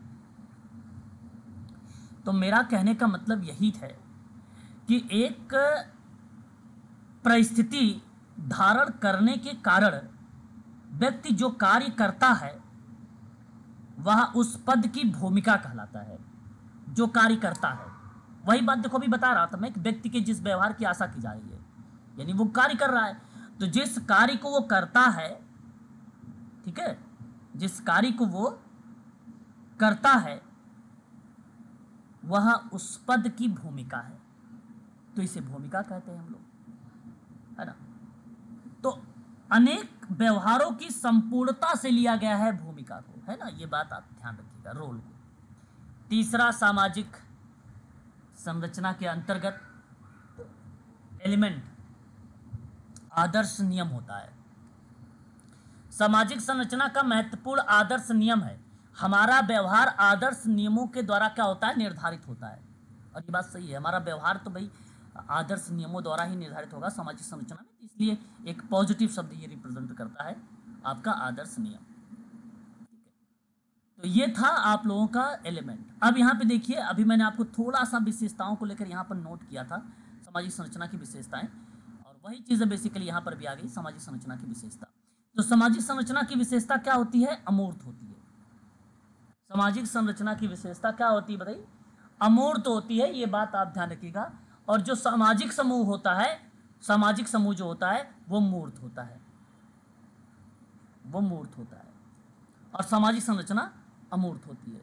तो मेरा कहने का मतलब यही है कि एक परिस्थिति धारण करने के कारण व्यक्ति जो कार्य करता है वह उस पद की भूमिका कहलाता है। जो कार्य करता है, वही बात देखो अभी बता रहा था मैं, कि व्यक्ति के जिस व्यवहार की आशा की जा रही है, यानी वो कार्य कर रहा है, तो जिस कार्य को वो करता है, ठीक है, जिस कार्य को वो करता है वह उस पद की भूमिका है। तो इसे भूमिका कहते हैं हम लोग, है ना। तो अनेक व्यवहारों की संपूर्णता से लिया गया है भूमिका को, है ना, ये बात आप ध्यान रखिएगा, रोल को। तीसरा, सामाजिक संरचना के अंतर्गत एलिमेंट आदर्श नियम होता है। सामाजिक संरचना का महत्वपूर्ण आदर्श नियम है। हमारा व्यवहार आदर्श नियमों के द्वारा क्या होता है, निर्धारित होता है। और ये बात सही है, हमारा व्यवहार तो भाई आदर्श नियमों द्वारा ही निर्धारित होगा सामाजिक संरचना में। इसलिए एक पॉजिटिव शब्द ये रिप्रेजेंट करता है आपका आदर्श नियम। ठीक है, तो ये था आप लोगों का एलिमेंट। अब यहाँ पे देखिए, अभी मैंने आपको थोड़ा सा विशेषताओं को लेकर यहाँ पर नोट किया था, सामाजिक संरचना की विशेषताएं, और वही चीज़ें बेसिकली यहाँ पर भी आ गई, सामाजिक संरचना की विशेषता। तो सामाजिक संरचना की विशेषता क्या होती है, अमूर्त होती है। सामाजिक संरचना की विशेषता क्या होती है बताइए, अमूर्त होती है, ये बात आप ध्यान रखिएगा। और जो सामाजिक समूह होता है, सामाजिक समूह जो होता है वो मूर्त होता है, वो मूर्त होता है, और सामाजिक संरचना अमूर्त होती है।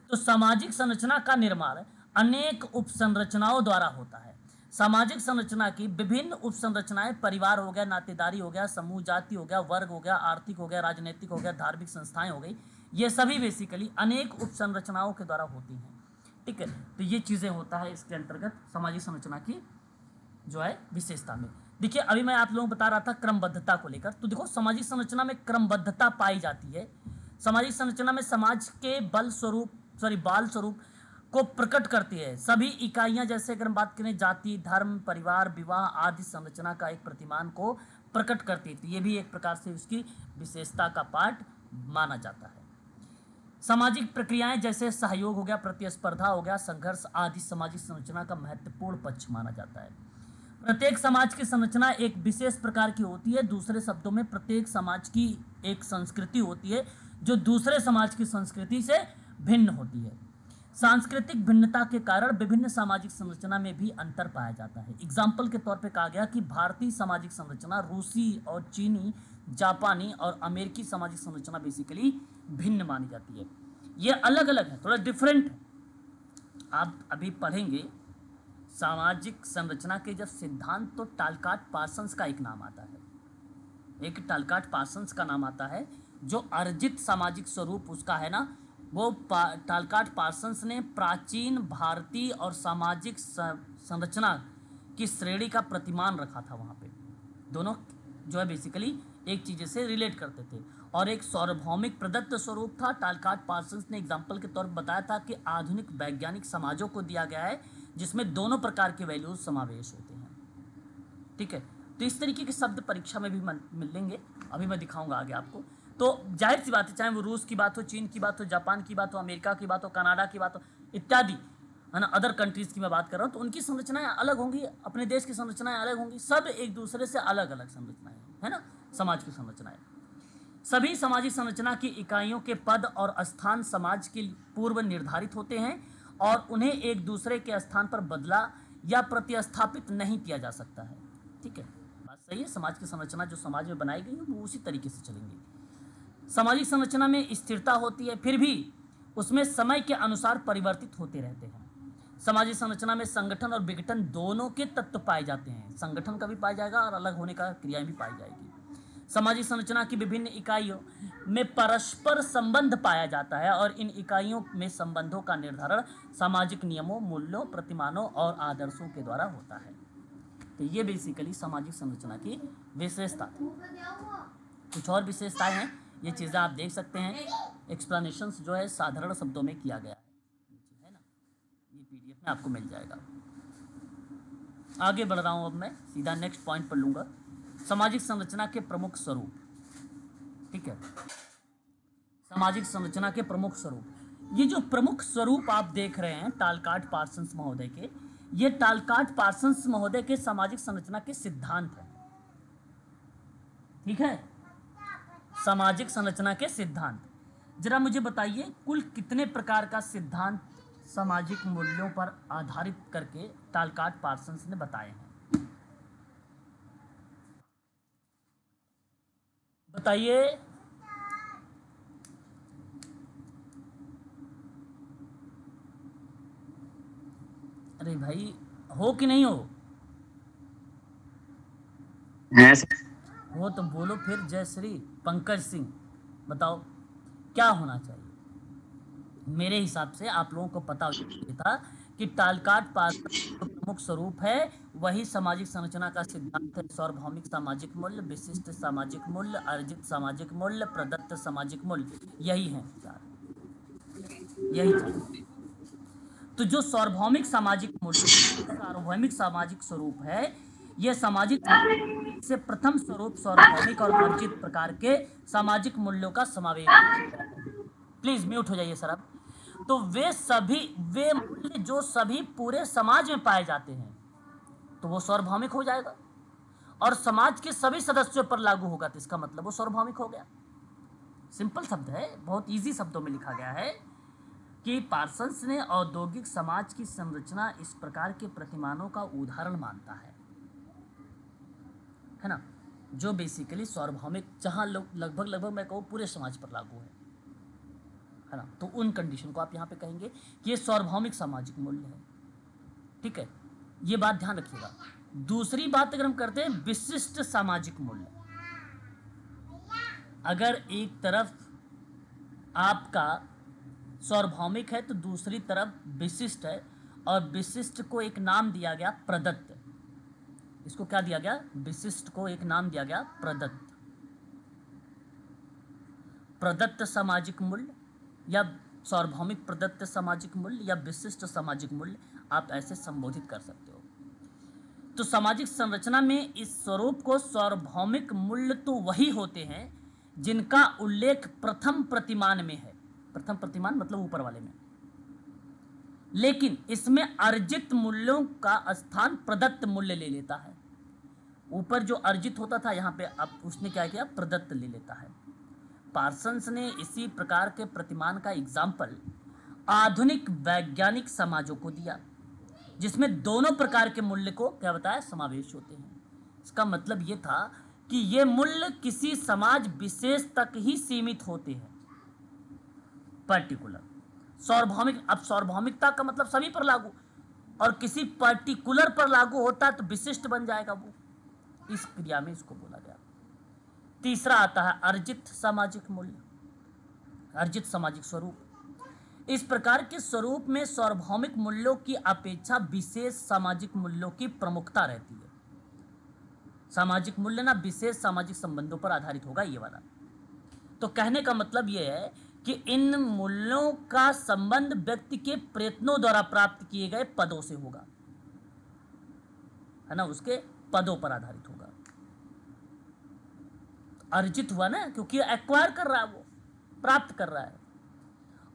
तो सामाजिक संरचना का निर्माण अनेक उपसंरचनाओं द्वारा होता है। सामाजिक संरचना की विभिन्न उपसंरचनाएं परिवार हो गया, नातेदारी हो गया, समूह जाति हो गया, वर्ग हो गया, आर्थिक हो गया, राजनीतिक हो गया, धार्मिक संस्थाएं हो गई, ये सभी बेसिकली अनेक उपसंरचनाओं के द्वारा होती हैं। ठीक है, तो ये चीज़ें होता है इसके अंतर्गत सामाजिक संरचना की जो है विशेषता में। देखिए, अभी मैं आप लोगों को बता रहा था क्रमबद्धता को लेकर, तो देखो सामाजिक संरचना में क्रमबद्धता पाई जाती है। सामाजिक संरचना में समाज के बाल स्वरूप को प्रकट करती है। सभी इकाइयां, जैसे अगर हम बात करें जाति, धर्म, परिवार, विवाह आदि संरचना का एक प्रतिमान को प्रकट करती थी। ये भी एक प्रकार से उसकी विशेषता का पार्ट माना जाता है। सामाजिक प्रक्रियाएं जैसे सहयोग हो गया, प्रतिस्पर्धा हो गया, संघर्ष आदि सामाजिक संरचना का महत्वपूर्ण पक्ष माना जाता है। प्रत्येक समाज की संरचना एक विशेष प्रकार की होती है। दूसरे शब्दों में, प्रत्येक समाज की एक संस्कृति होती है जो दूसरे समाज की संस्कृति से भिन्न होती है। सांस्कृतिक भिन्नता के कारण विभिन्न सामाजिक संरचना में भी अंतर पाया जाता है। एग्जाम्पल के तौर पे कहा गया कि भारतीय सामाजिक संरचना रूसी और चीनी, जापानी और अमेरिकी सामाजिक संरचना बेसिकली भिन्न मानी जाती है। ये अलग अलग है, थोड़ा डिफरेंट है। आप अभी पढ़ेंगे सामाजिक संरचना के जब सिद्धांत, तो टालकाट पार्सन्स का एक नाम आता है, एक टालकाट पार्सन्स का नाम आता है, जो अर्जित सामाजिक स्वरूप उसका है ना, वो टालकाट पार्सन्स ने प्राचीन भारतीय और सामाजिक संरचना की श्रेणी का प्रतिमान रखा था। वहाँ पे दोनों जो है बेसिकली एक चीज़ से रिलेट करते थे, और एक सार्वभौमिक प्रदत्त स्वरूप था। टालकाट पार्सन्स ने एग्जाम्पल के तौर पर बताया था कि आधुनिक वैज्ञानिक समाजों को दिया गया है जिसमें दोनों प्रकार के वैल्यूज समावेश होते हैं। ठीक है, तो इस तरीके के शब्द परीक्षा में भी मिलेंगे, अभी मैं दिखाऊंगा आगे आपको। तो जाहिर सी बात है, चाहे वो रूस की बात हो, चीन की बात हो, जापान की बात हो, अमेरिका की बात हो, कनाडा की बात हो, इत्यादि, है ना, अदर कंट्रीज़ की मैं बात कर रहा हूँ, तो उनकी संरचनाएं अलग होंगी, अपने देश की संरचनाएं अलग होंगी, सब एक दूसरे से अलग अलग संरचनाएं, है ना, समाज की संरचनाएं। सभी सामाजिक संरचना की इकाइयों के पद और स्थान समाज के पूर्व निर्धारित होते हैं और उन्हें एक दूसरे के स्थान पर बदला या प्रतिस्थापित नहीं किया जा सकता है। ठीक है, बात सही है। समाज की संरचना जो समाज में बनाई गई है वो उसी तरीके से चलेंगी। सामाजिक संरचना में स्थिरता होती है, फिर भी उसमें समय के अनुसार परिवर्तित होते रहते हैं। सामाजिक संरचना में संगठन और विघटन दोनों के तत्व पाए जाते हैं। संगठन का भी पाया जाएगा और अलग होने का क्रियाएं भी पाई जाएगी। सामाजिक संरचना की विभिन्न इकाइयों में परस्पर संबंध पाया जाता है और इन इकाइयों में संबंधों का निर्धारण सामाजिक नियमों, मूल्यों, प्रतिमानों और आदर्शों के द्वारा होता है। तो ये बेसिकली सामाजिक संरचना की विशेषता थी। कुछ और विशेषताएं हैं, ये चीज़ें आप देख सकते हैं। एक्सप्लेनेशंस जो है साधारण शब्दों में किया गया है ना, ये PDF में आपको मिल जाएगा। आगे बढ़ रहा हूँ, अब मैं सीधा नेक्स्ट पॉइंट पर लूँगा। सामाजिक संरचना के प्रमुख स्वरूप। ठीक है। सामाजिक संरचना के प्रमुख स्वरूप, ये जो प्रमुख स्वरूप आप देख रहे हैं टालकाट पार्सन्स महोदय के, ये टालकाट पार्सन्स महोदय के सामाजिक संरचना के सिद्धांत है। ठीक है, सामाजिक संरचना के सिद्धांत। जरा मुझे बताइए कुल कितने प्रकार का सिद्धांत सामाजिक मूल्यों पर आधारित करके टालकाट पार्सन्स ने बताए हैं? बताइए। अरे भाई, हो कि नहीं हो? है सर। हो तो बोलो फिर। जय श्री पंकज सिंह, बताओ क्या होना चाहिए? मेरे हिसाब से आप लोगों को पता था कि टालकाट पार्सन जो प्रमुख स्वरूप है वही सामाजिक संरचना का सिद्धांत है। सार्वभौमिक सामाजिक मूल्य, विशिष्ट सामाजिक मूल्य, अर्जित सामाजिक मूल्य, प्रदत्त सामाजिक मूल्य, यही है चार, यही चार। तो जो सार्वभौमिक सामाजिक मूल्य, सार्वभौमिक सामाजिक स्वरूप है, यह सामाजिक से प्रथम स्वरूप सार्वभौमिक और अर्जित प्रकार के सामाजिक मूल्यों का समावेश। प्लीज म्यूट हो जाइए सर आप। तो वे मूल्य जो सभी पूरे समाज में पाए जाते हैं तो वो सार्वभौमिक हो जाएगा, और समाज के सभी सदस्यों पर लागू होगा तो इसका मतलब वो सार्वभौमिक हो गया। सिंपल शब्द है, बहुत इजी शब्दों में लिखा गया है कि पार्सन्स ने औद्योगिक समाज की संरचना इस प्रकार के प्रतिमानों का उदाहरण मानता है ना, जो बेसिकली सार्वभौमिक, जहां लगभग मैं कहूँ पूरे समाज पर लागू है ना। तो उन कंडीशन को आप यहाँ पे कहेंगे कि ये सार्वभौमिक सामाजिक मूल्य है। ठीक है, ये बात ध्यान रखिएगा। दूसरी बात अगर हम करते हैं विशिष्ट सामाजिक मूल्य, अगर एक तरफ आपका सार्वभौमिक है तो दूसरी तरफ विशिष्ट है, और विशिष्ट को एक नाम दिया गया प्रदत्त। इसको क्या दिया गया? विशिष्ट को एक नाम दिया गया प्रदत्त। प्रदत्त सामाजिक मूल्य या सार्वभौमिक प्रदत्त सामाजिक मूल्य या विशिष्ट सामाजिक मूल्य, आप ऐसे संबोधित कर सकते हो। तो सामाजिक संरचना में इस स्वरूप को सार्वभौमिक मूल्य तो वही होते हैं जिनका उल्लेख प्रथम प्रतिमान में है। प्रथम प्रतिमान मतलब ऊपर वाले में, लेकिन इसमें अर्जित मूल्यों का स्थान प्रदत्त मूल्य ले लेता है। ऊपर जो अर्जित होता था यहाँ पे अब उसने क्या किया? प्रदत्त ले लेता है। पार्सन्स ने इसी प्रकार के प्रतिमान का एग्जाम्पल आधुनिक वैज्ञानिक समाजों को दिया, जिसमें दोनों प्रकार के मूल्य को क्या बताया? समावेश होते हैं। इसका मतलब ये था कि ये मूल्य किसी समाज विशेष तक ही सीमित होते हैं, पर्टिकुलर। सार्वभौमिक, अब सार्वभौमिकता का मतलब सभी पर लागू, और किसी पर्टिकुलर पर लागू होता है तो विशिष्ट बन जाएगा वो। इस क्रिया में इसको बोला गया। तीसरा आता है अर्जित सामाजिक मूल्य, अर्जित सामाजिक स्वरूप। इस प्रकार के स्वरूप में सार्वभौमिक मूल्यों की अपेक्षा विशेष सामाजिक मूल्यों की प्रमुखता रहती है। सामाजिक मूल्य ना विशेष सामाजिक संबंधों पर आधारित होगा, ये वाला। तो कहने का मतलब यह है कि इन मूल्यों का संबंध व्यक्ति के प्रयत्नों द्वारा प्राप्त किए गए पदों से होगा, है ना, उसके पदों पर आधारित होगा। अर्जित हुआ ना, क्योंकि एक्वायर कर रहा है, वो प्राप्त कर रहा है।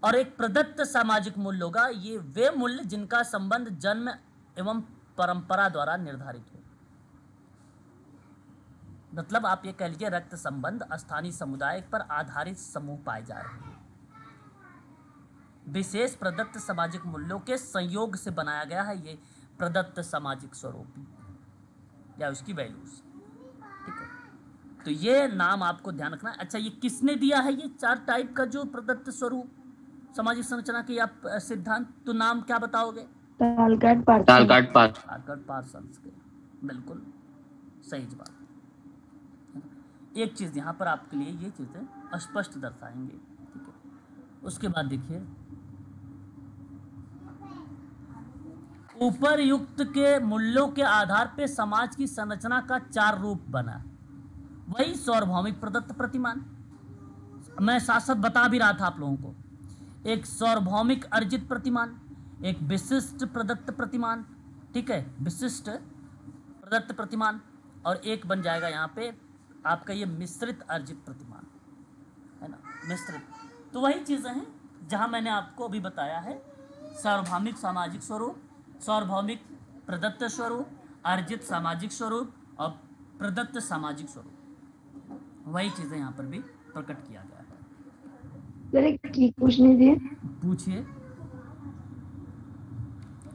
और एक प्रदत्त सामाजिक मूल्य होगा, ये वे मूल्य जिनका संबंध जन्म एवं परंपरा द्वारा निर्धारित हो। मतलब आप ये कह लीजिए रक्त संबंध, स्थानीय समुदाय पर आधारित समूह पाए जा रहे हैं। विशेष प्रदत्त सामाजिक मूल्यों के संयोग से बनाया गया है ये प्रदत्त सामाजिक स्वरूप या उसकी वैल्यूज। ठीक है, तो ये नाम आपको ध्यान रखना है। अच्छा, ये किसने दिया है ये चार टाइप का जो प्रदत्त स्वरूप सामाजिक संरचना के आप सिद्धांत? तो नाम क्या बताओगे? टालकाट पार्सन्स के। बिल्कुल सही जवाब। एक चीज यहाँ पर आपके लिए ये चीजें स्पष्ट दर्शाएंगे। ठीक है, उसके बाद देखिए ऊपर युक्त के मूल्यों के आधार पे समाज की संरचना का चार रूप बना। वही सार्वभौमिक प्रदत्त प्रतिमान, मैं साथ साथ बता भी रहा था आप लोगों को। एक सार्वभौमिक अर्जित प्रतिमान, एक विशिष्ट प्रदत्त प्रतिमान, ठीक है, विशिष्ट प्रदत्त प्रतिमान, और एक बन जाएगा यहाँ पे आपका ये मिश्रित अर्जित प्रतिमान। है ना, मिश्रित। तो वही चीज़ें हैं जहाँ मैंने आपको अभी बताया है, सार्वभौमिक सामाजिक स्वरूप, सार्वभौमिक प्रदत्त स्वरूप, अर्जित सामाजिक स्वरूप और प्रदत्त सामाजिक स्वरूप, वही चीज़ें यहाँ पर भी प्रकट किया गया है। सर एक की पूछनी थी, पूछिए,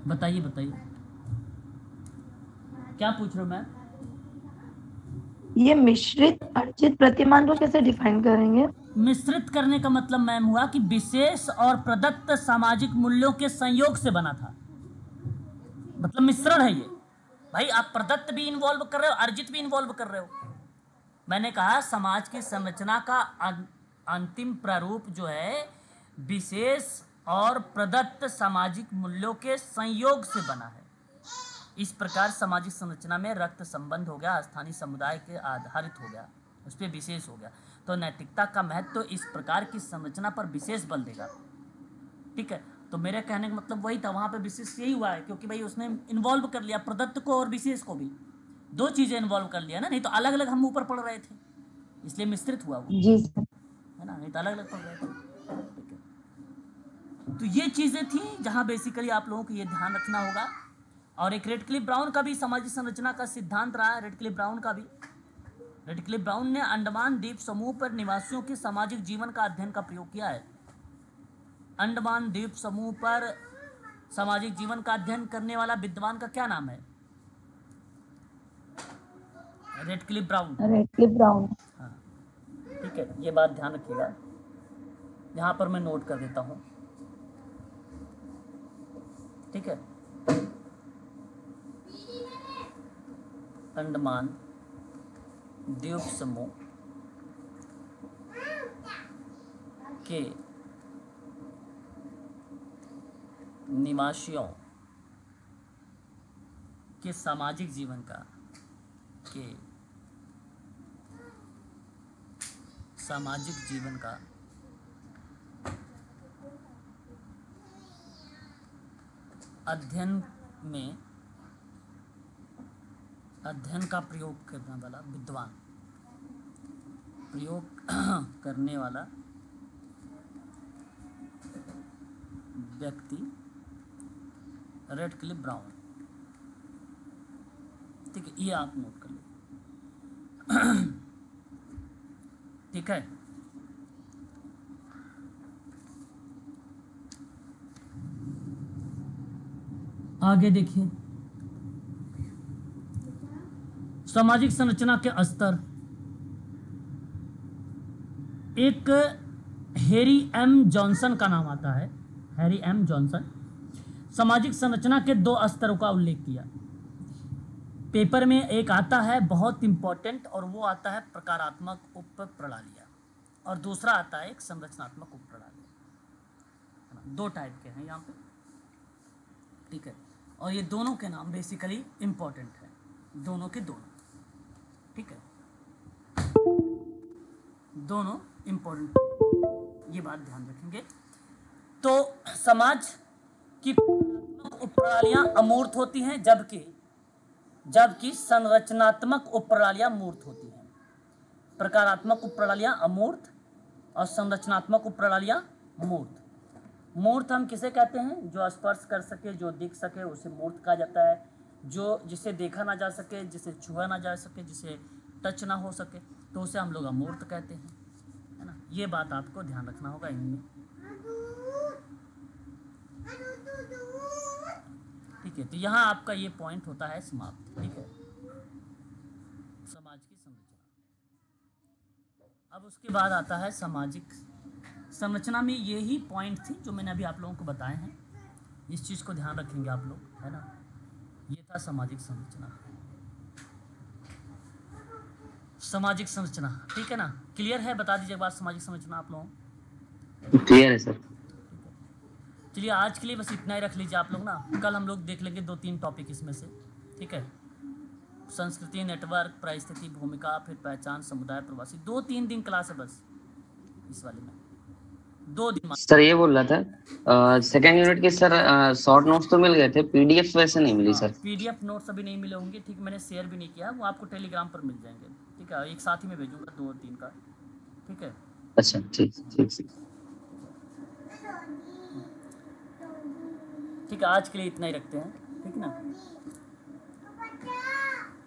बताइए बताइए, क्या पूछ रहे हो मैम? ये मिश्रित अर्जित प्रतिमान को कैसे डिफाइन करेंगे? मिश्रित करने का मतलब मैम हुआ कि विशेष और प्रदत्त सामाजिक मूल्यों के संयोग से बना था, मतलब मिश्रण है ये। भाई आप प्रदत्त भी इन्वॉल्व कर रहे हो, अर्जित भी इन्वॉल्व कर रहे हो। मैंने कहा समाज की संरचना का अंतिम प्रारूप जो है विशेष और प्रदत्त सामाजिक मूल्यों के संयोग से बना है। इस प्रकार सामाजिक संरचना में रक्त संबंध हो गया, स्थानीय समुदाय के आधारित हो गया, उस पर विशेष हो गया। तो नैतिकता का महत्व तो इस प्रकार की संरचना पर विशेष बल देगा। ठीक है, तो मेरे कहने का मतलब वही था, वहां पे विशेष यही हुआ है क्योंकि भाई उसने इन्वॉल्व कर लिया प्रदत्त को और विशेष को भी, दो चीजें इन्वॉल्व कर लिया ना, नहीं तो अलग अलग हम ऊपर पढ़ रहे थे, इसलिए मिश्रित हुआ वो, जी सर। है ना, नहीं तो अलग अलग पढ़ रहे थे। ठीक है, तो ये चीजें थी जहां बेसिकली आप लोगों को ये ध्यान रखना होगा। और एक रेडक्लिफ ब्राउन का भी सामाजिक संरचना का सिद्धांत रहा है, रेडक्लिफ ब्राउन का भी। रेडक्लिफ ब्राउन ने अंडमान द्वीप समूह पर निवासियों के सामाजिक जीवन का अध्ययन का प्रयोग किया है। अंडमान द्वीप समूह पर सामाजिक जीवन का अध्ययन करने वाला विद्वान का क्या नाम है? Radcliffe Brown. Radcliffe Brown. हाँ, ठीक है, ये बात ध्यान रखिएगा, यहाँ पर मैं नोट कर देता हूँ। ठीक है, अंडमान द्वीप समूह के निवासियों के सामाजिक जीवन का अध्ययन का प्रयोग करने वाला व्यक्ति रेडक्लिफ ब्राउन। ठीक है, ये आप नोट कर लो। ठीक है, आगे देखिए, सामाजिक संरचना के स्तर। एक हैरी एम जॉनसन का नाम आता है, हैरी एम जॉनसन सामाजिक संरचना के दो स्तरों का उल्लेख किया। पेपर में एक आता है बहुत इंपॉर्टेंट, और वो आता है प्रकारात्मक उप प्रणालियाँ, और दूसरा आता है एक संरचनात्मक उप प्रणालियाँ। दो टाइप के हैं यहाँ पे। ठीक है, और ये दोनों के नाम बेसिकली इंपॉर्टेंट है, दोनों के दोनों। ठीक है, दोनों इंपॉर्टेंट, ये बात ध्यान रखेंगे। तो समाज की उप प्रणालियाँ अमूर्त होती हैं, जबकि संरचनात्मक उप प्रणालियाँ मूर्त होती हैं। प्रकारात्मक उप प्रणालियाँ अमूर्त और संरचनात्मक उप प्रणालियाँ मूर्त। मूर्त हम किसे कहते हैं? जो स्पर्श कर सके, जो दिख सके, उसे मूर्त कहा जाता है। जो जिसे देखा ना जा सके, जिसे छुआ ना जा सके, जिसे टच ना हो सके, तो उसे हम लोग अमूर्त कहते हैं, है ना। ये बात आपको ध्यान रखना होगा इनमें। ठीक है, तो यहाँ आपका ये पॉइंट होता है समाप्त। ठीक है, समाज की संरचना। अब उसके बाद आता है सामाजिक संरचना में यही पॉइंट थी जो मैंने अभी आप लोगों को बताए हैं। इस चीज़ को ध्यान रखेंगे आप लोग, है ना। ये था सामाजिक संरचना। सामाजिक संरचना, ठीक है ना, क्लियर है? बता दीजिए बात, सामाजिक संरचना आप लोगों। क्लियर है सर। चलिए आज के लिए बस इतना ही रख लीजिए आप लोग ना। कल हम लोग देख लेंगे 2-3 टॉपिक इसमें से। ठीक है, संस्कृति, नेटवर्क, परिस्थिति, भूमिका, फिर पहचान, समुदाय, प्रवासी। 2-3 दिन क्लास है बस इस वाले में, 2 दिन। सर ये बोल रहा था सेकंड यूनिट के सर शॉर्ट नोट्स तो मिल गए थे, पीडीएफ वैसे नहीं मिली सर। पीडीएफ नोट्स अभी नहीं मिले होंगे। ठीक, मैंने शेयर भी नहीं किया, वो आपको टेलीग्राम पर मिल जाएंगे। ठीक है, एक साथ ही में भेजूंगा 2 और 3 का। ठीक है, अच्छा, ठीक ठीक ठीक। ठीक है, आज के लिए इतना ही रखते हैं, ठीक है ना।